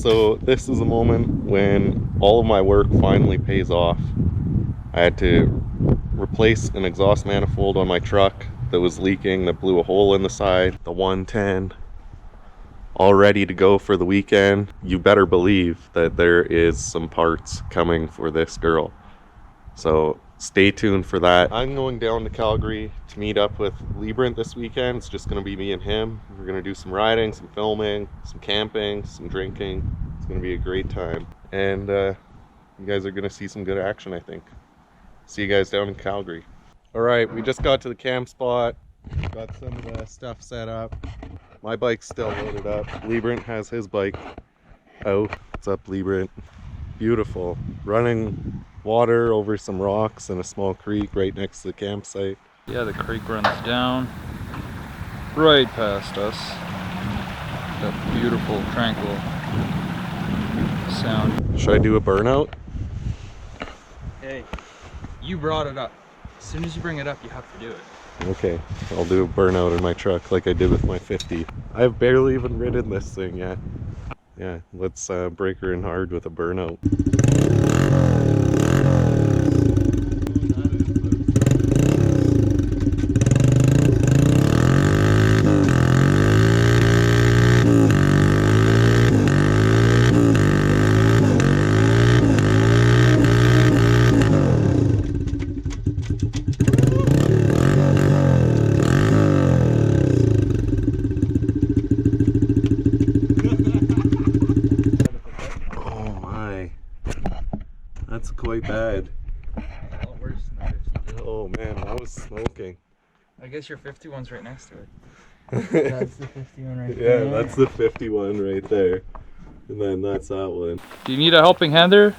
So this is a moment when all of my work finally pays off. I had to replace an exhaust manifold on my truck that was leaking, that blew a hole in the side. The 110, all ready to go for the weekend. You better believe that there is some parts coming for this girl. So stay tuned for that. I'm going down to Calgary to meet up with Leibrandt this weekend. It's just going to be me and him. We're going to do some riding, some filming, some camping, some drinking. It's going to be a great time. And you guys are going to see some good action, I think. See you guys down in Calgary. All right, we just got to the camp spot. Got some of the stuff set up. My bike's still loaded up. Leibrandt has his bike out. What's up, Leibrandt? Beautiful. Running water over some rocks in a small creek right next to the campsite. Yeah, the creek runs down right past us. That beautiful, tranquil sound. Should I do a burnout? Hey, you brought it up. As soon as you bring it up, you have to do it. Okay, I'll do a burnout in my truck like I did with my 50. I've barely even ridden this thing yet. Yeah, let's break her in hard with a burnout. That's quite bad. A lot worse than the 50. Oh man, that was smoking. I guess your 51's right next to it. That's the 51 right there. Yeah, that's the 51 right there. And then that's that one. Do you need a helping hand there?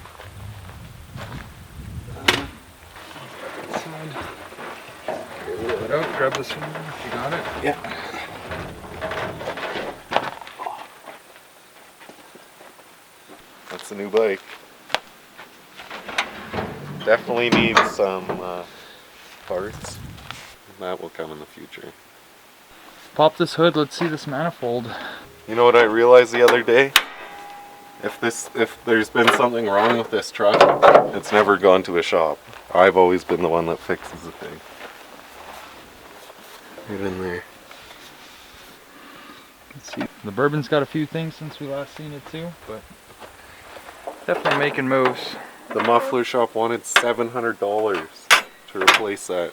Put out, grab this one if you got it. Yeah. That's a new bike. Definitely needs some parts. That will come in the future. Pop this hood, let's see this manifold. You know what I realized the other day? If there's been something wrong with this truck, it's never gone to a shop. I've always been the one that fixes the thing. Right in there. Let's see. The bourbon's got a few things since we last seen it too, but definitely making moves. The muffler shop wanted $700 to replace that.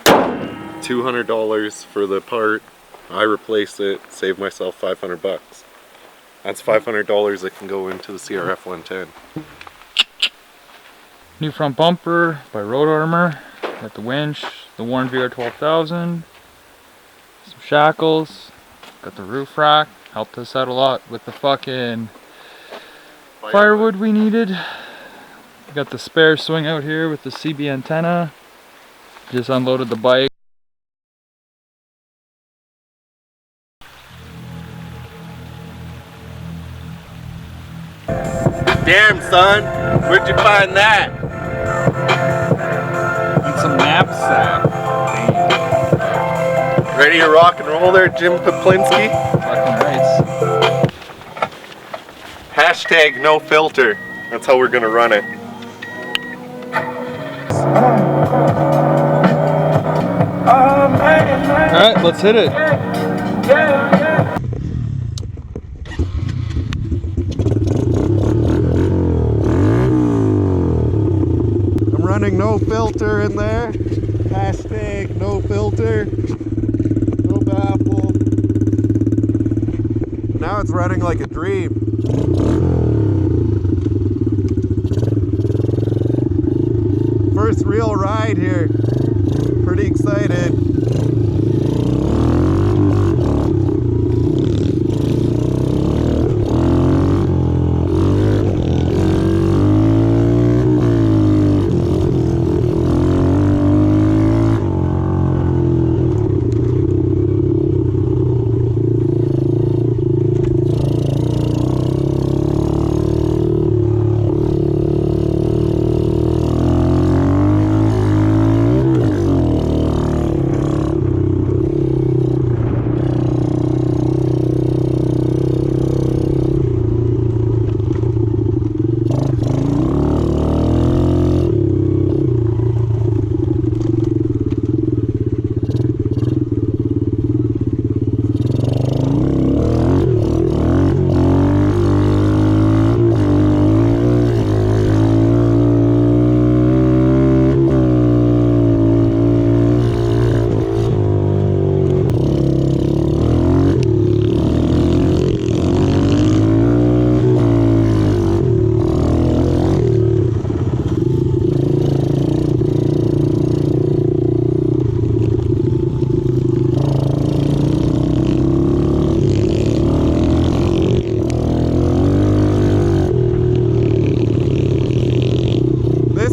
$200 for the part. I replaced it, saved myself 500 bucks. That's $500 that can go into the CRF110. New front bumper by Road Armor. Got the winch, the Warren VR 12,000. Some shackles. Got the roof rack. Helped us out a lot with the fucking firewood we needed. Got the spare swing out here with the CB antenna. Just unloaded the bike. Damn, son, where'd you find that? And some knapsack. Ready to rock and roll there, Jim Poplinski? Fucking nice. Hashtag no filter. That's how we're gonna run it. Alright, let's hit it. I'm running no filter in there. Hashtag no filter. No baffle. Now it's running like a dream. First real ride here. Pretty excited.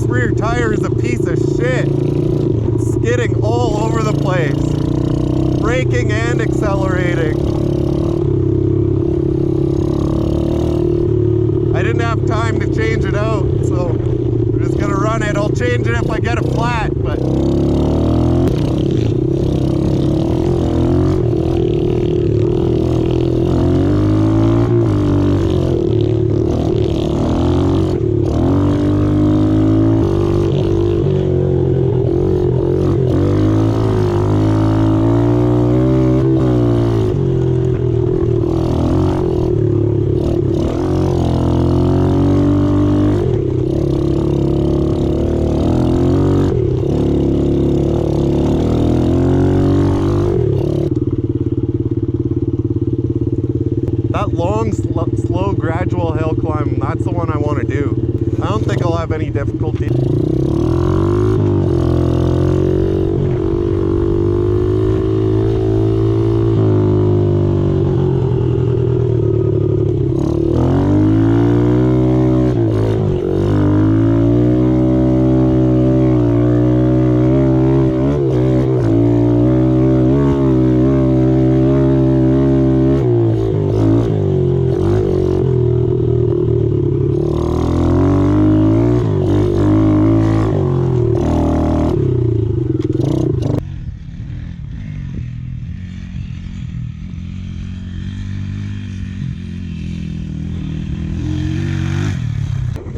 rear tire is a piece of shit. It's skidding all over the place. Braking and accelerating. I didn't have time to change it out, so I'm just gonna run it. I'll change it if I get it flat, but that long, slow, gradual hill climb, that's the one I want to do. I don't think I'll have any difficulty.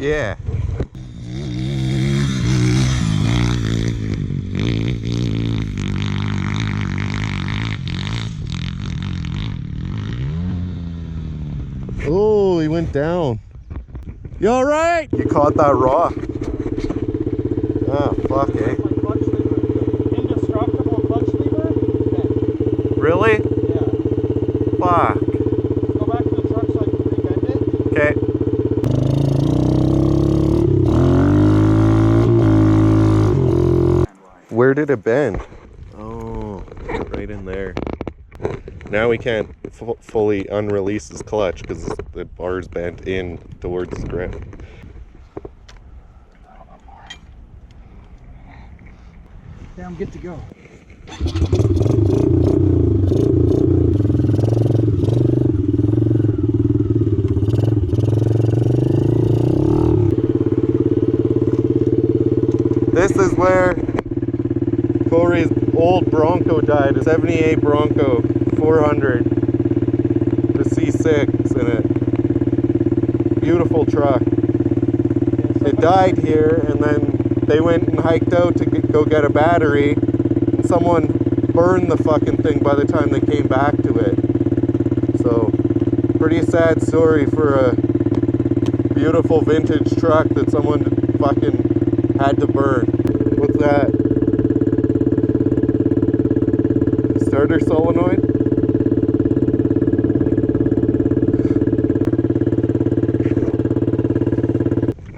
Yeah. Oh, he went down. You all right? You caught that rock. Ah, fuck, eh? Indestructible clutch lever? Yeah. Really? Yeah. Fuck. Go back to the truck so I can rebend it. Okay. Where did it bend? Oh, right in there. Now we can't fully unrelease his clutch because the bar's bent in towards his grip. Okay, I'm good to go. This is where Corey's old Bronco died, a 78 Bronco 400, the C6 in it. Beautiful truck. It died here, and then they went and hiked out to go get a battery, and someone burned the fucking thing by the time they came back to it. So, pretty sad story for a beautiful vintage truck that someone fucking had to burn. What's that? Starter solenoid?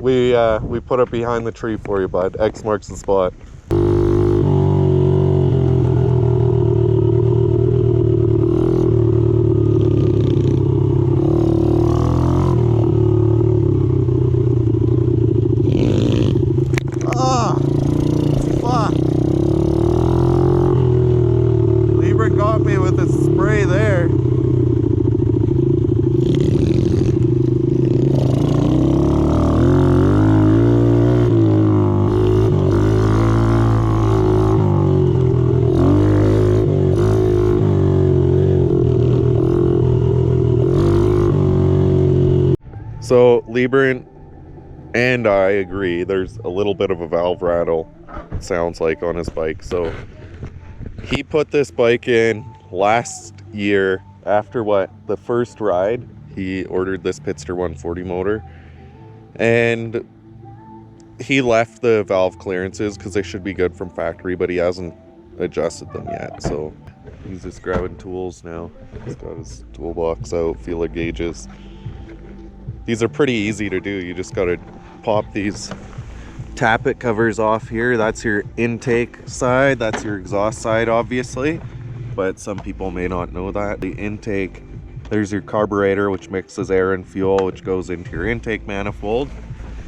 We put it behind the tree for you, bud. X marks the spot. Ah, fuck. Leibrandt got me with his spray there. So Leibrandt and I agree there's a little bit of a valve rattle, it sounds like, on his bike. So he put this bike in last year after the first ride. He ordered this Pitster 140 motor, and he left the valve clearances because they should be good from factory, but he hasn't adjusted them yet. So he's just grabbing tools now. He's got his toolbox out, feeler gauges. These are pretty easy to do. You just got to pop these tappet covers off here. That's your intake side. That's your exhaust side, obviously. But some people may not know that. The intake, there's your carburetor, which mixes air and fuel, which goes into your intake manifold.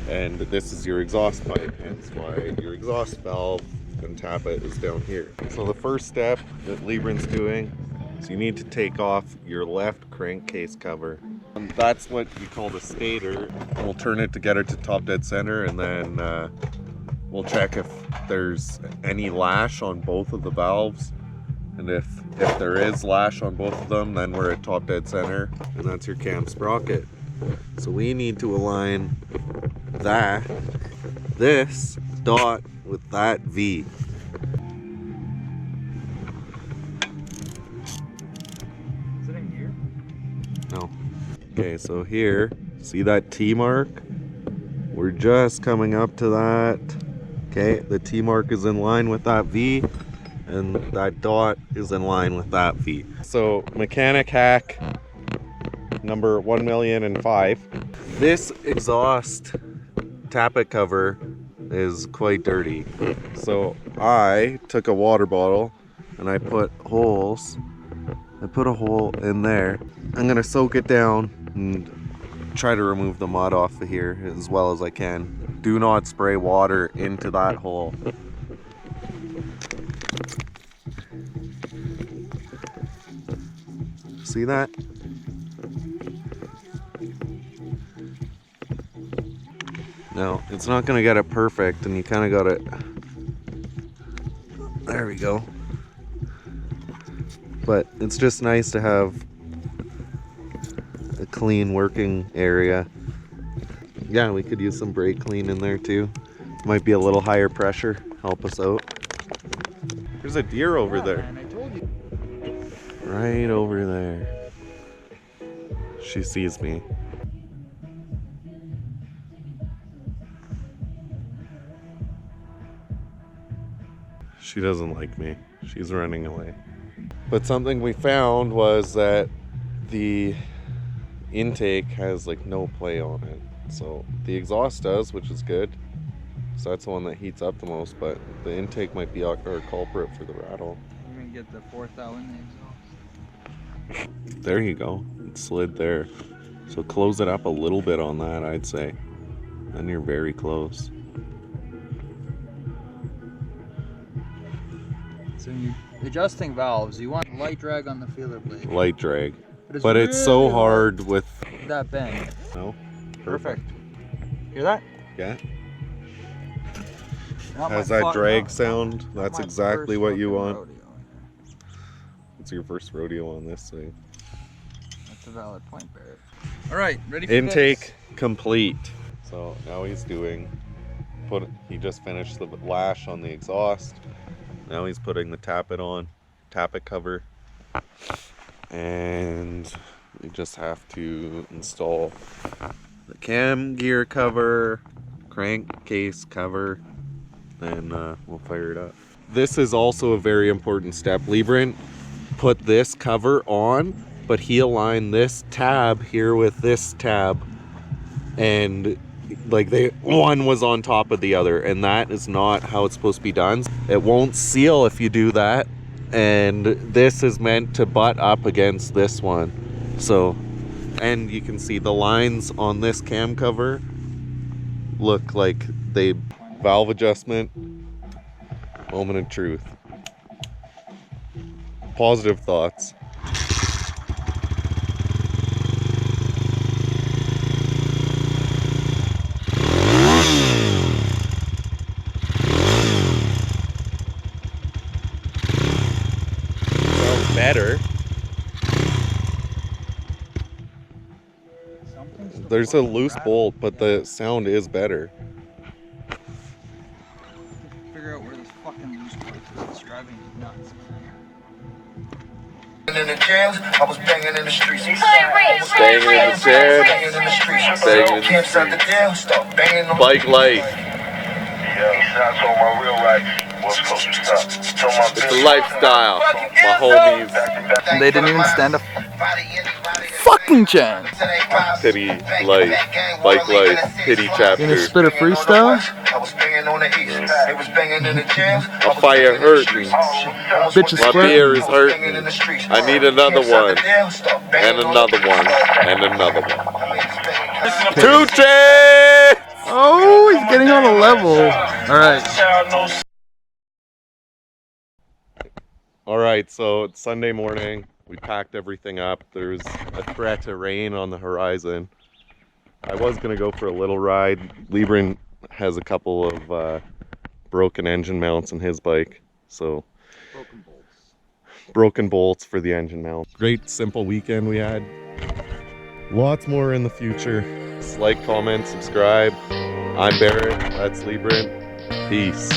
and this is your exhaust pipe, hence why your exhaust valve and tappet is down here. So the first step that Leibrandt's doing is you need to take off your left crankcase cover. And that's what you call the stator. We'll turn it to get it to top dead center, and then we'll check if there's any lash on both of the valves. And if there is lash on both of them, then we're at top dead center, and that's your cam sprocket. So we need to align this dot with that V. Is it in gear? No. Okay, so here, see that T mark? We're just coming up to that. Okay, the T mark is in line with that V, and that dot is in line with that V. So mechanic hack number 1,000,005. This exhaust tappet cover is quite dirty. So I took a water bottle and I put holes. I put a hole in there. I'm gonna soak it down and try to remove the mud off of here as well as I can. Do not spray water into that hole. See that? No, it's not gonna get it perfect, and you kind of got it. There we go. But it's just nice to have a clean working area. Yeah, we could use some brake clean in there too. Might be a little higher pressure. Help us out. There's a deer over there. Man, I told you. Right over there. She sees me. She doesn't like me. She's running away. But something we found was that the intake has like no play on it. So the exhaust does, which is good. So that's the one that heats up the most, but the intake might be our culprit for the rattle. I'm gonna get the 4,000 in the exhaust. There you go. It slid there. So close it up a little bit on that, I'd say. And you're very close. So you're adjusting valves, you want light drag on the feeler blade. Light drag. But But it's so really hard with... that bend. No? Perfect. Hear that? Yeah? Not Has my that fuck- drag not- sound? not That's my exactly first what you fucking want. rodeo. It's your first rodeo on this thing. That's a valid point, Barrett. Alright, ready for Intake this? complete. So now he's doing... He just finished the lash on the exhaust. Now he's putting the tappet cover. And we just have to install the cam gear cover, crankcase cover, then we'll fire it up. This is also a very important step. Leibrandt put this cover on, but he aligned this tab here with this tab, and like one was on top of the other, and that is not how it's supposed to be done. It won't seal if you do that, and this is meant to butt up against this one. So, and you can see the lines on this cam cover look like they... Valve adjustment, moment of truth. Positive thoughts. Sounds better. There's a loose bolt, but the sound is better. Figure out where this fucking loose bolt is. It's driving me nuts. In the jails, I was banging in the streets. Banging in the chair, Banging in the streets. banging in the Can't stop the streets. deal. Stop banging on Bike life. Yeah, I told my real life. What's supposed to stop? Told my It's a lifestyle. My homies. They didn't even stand a fucking chance. Pity life. Bike life. Pity You gonna chapter. spit a freestyle? I was banging on the east. They was banging in the jails. My fire hurting. Bitch is My square. beer is hurting. I need another one. And another one. And another one. Two chains! Oh! on a level. Alright. Alright, so it's Sunday morning. We packed everything up. There's a threat of rain on the horizon. I was going to go for a little ride. Leibrandt has a couple of broken engine mounts on his bike. So broken bolts for the engine mount. Great simple weekend we had. Lots more in the future. Like, comment, subscribe. I'm Barrett. That's Leibrandt. Peace.